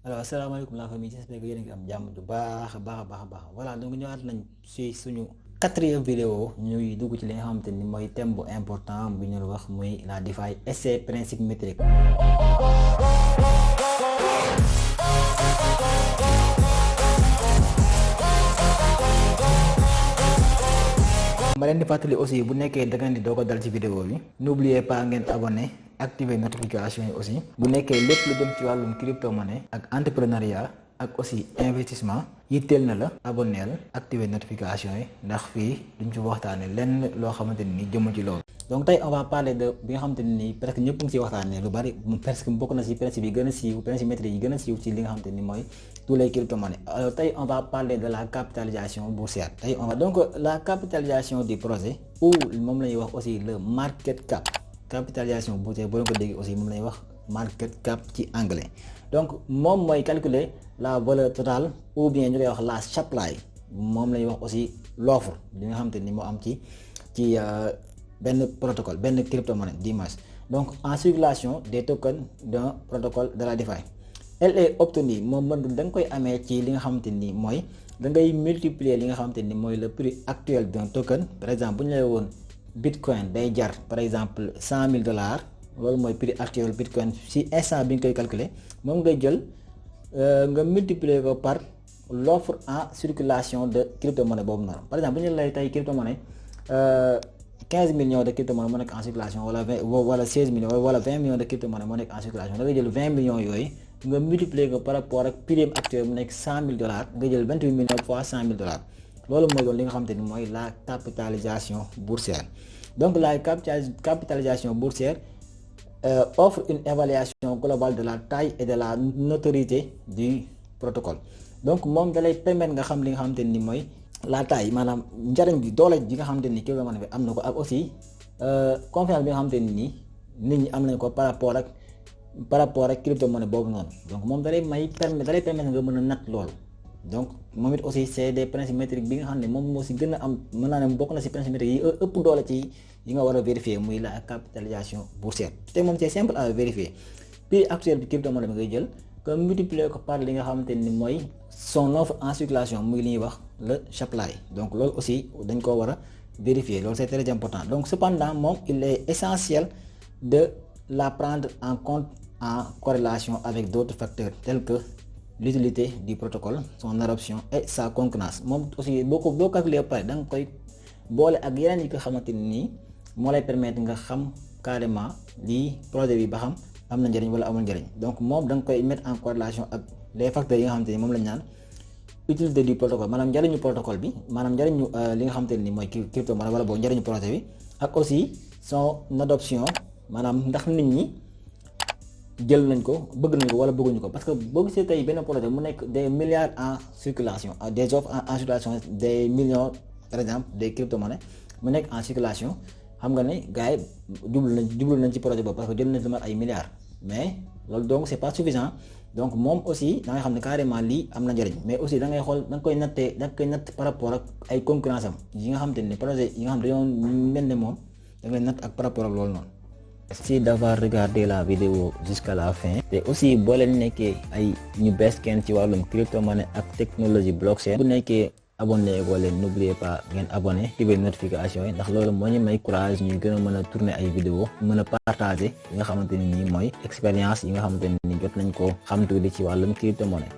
alors asalaamaaleykum la famille, j'espère que yéen a ngi am jàmm ju baax a baax a baax a baax voilà donc ñëwaat nañ si suñu quatrième vidéo ñuy dugg ci li nga xamante ni mooy thème bu important bu ñu wax muy la DeFi et ses principes métriques. ma leen di fàttali aussi bu nekkee da ngeen di doog a dal ci vidéo bi n'oubliez pas ngeen abonné activer notification yi aussi bu nekkee lépp lu jëm ci wàllum crypto monnaie ak entrepreneuriat ak aussi investissement yitteel na la abonneel activer notification yi ndax fii duñ ci waxtaane lenn loo xamante ni jëmu ci loolu. donc tey on va parler de bi nga xamante ni presque ñëpp ngi ciy waxtaanee lu bari presque bokk na ci principe yi gën a siiw principe métrique yi gën a siiw ci li nga xamante ni mooy tous les crypto-monnaies. Alors tey on va parler de la capitalisation boursière. Tey on va donc la capitalisation du projet ou moom la ñuy wax aussi le market cap. Capitalisation boursière boo leen ko déggee aussi moom la ñuy wax market cap ci anglais. Donc moom mooy calculer la valeur totale ou bien ñu koy wax la supply moom la ñuy wax aussi l'offre li nga xamante ni moo am ci benn protocole benn crypto-monnaie dimanche. Donc en circulation des tokens d'un protocole de la DeFi. Elle est obtenue moom mën da nga koy amee ci li nga xamante ni mooy da ngay multiplier li nga xamante ni mooy le prix actuel d'un token. Par exemple bu ñu lay woon bitcoin day jar par exemple $100,000 loolu mooy prix actuel bitcoin si instant bi nga koy calculer moom ngay jël nga multiplier ko par l'offre en circulation de crypto-monnaie boobu noonu. Par exemple bu ñu lay tey crypto-monnaie 15 millions de crypto-monnaie moo nekk en circulation wala 20 wala 16 millions wala 20 millions de crypto-monnaie moo nekk en circulation da ngay jël 20 millions yooyu nga multiplier ko par rapport ak prix actuel mu nekk $100,000 nga jël 28 millions fois $100,000 loolu mooy doon li nga xamante ni mooy la capitalisation boursière. Donc la capitalisation boursière offre une évaluation globale de la taille et de la notoriété du protocole. Donc moom da lay permettre nga xam li nga xamante ni mooy la taille maanaam njariñ bi doole ji nga xamante ni crypto-monnaie bi am na ko ak aussi confiance bi nga xamante ni nit ñi am nañ ko par rapport ak crypto-monnaie boobu noonu. Donc moom da lay permettre nga mën a natt loolu. Donc moom it aussi c'est des principes métriques bi nga xam ne moom moo si gën a am mën naa ne bokk na si principes métriques yi ëpp doole ci yi nga war a vérifier muy la capitalisation boursière. te moom c'est simple à vérifier prix actuel bi crypto-monnaie bi ngay jël nga multiplier ko par li nga xamante ni mooy son offre en circulation muy li ñuy wax le supply. Donc loolu aussi dañ koo war a vérifier loolu c'est très important. Donc cependant moom il est essentiel de la prendre en compte en corrélation avec d'autres facteurs tels que l'utilité du protocole, son adoption et sa concurrence. Moom aussi boo calculer ba pare da nga koy boole ak yeneen yi nga xamante ni moo lay permettre nga xam carrément lii projet bi ba xam am na njëriñ wala amul njëriñ. Donc moom da nga koy mettre en corrélation ak les facteurs yi nga xamante ni moom lañ naan utilité du protocole maanaam njëriñu protocole bi maanaam njëriñu li nga xamante ni mooy crypto-monnaie wala boobu njëriñu projet bi ak aussi son adoption maanaam ndax nit ñi jël nañ ko bëgg nañ ko wala bëgguñu ko. Parce que boo gisee tey benn projet mu nekk des milliards en circulation des offres en circulation des millions par exemple des crypto-monnaies mu nekk en circulation xam nga ne gars yi jublu nañ ci projet boobu parce que jël nañ lu mat ay milliards. Mais loolu donc c'est pas suffisant. Donc moom aussi da ngay xam ne carrément lii am na njëriñ mais aussi da ngay xool da nga koy natt par rapport ak ay concurrence am yi nga xamante ne projet yi nga xam dañoo mel ne moom da ngay natt ak par rapport ak loolu noonu. Merci d'avoir regardé la vidéo jusqu'à la fin. Et aussi boo leen nekkee ay ñu bees kenn ci wàllum crypto-monnaie ak technologie blockchain bu nekkee abonné goo leen n'oubliez pas ngeen abonné activer notification yi ndax loolu moo ñu may courage ñu gën a mën a tourner ay vidéo mën a partager yi nga xamante ni mooy expérience yi nga xamante ni jot nañ ko xam tuuti ci wàllum crypto-monnaie.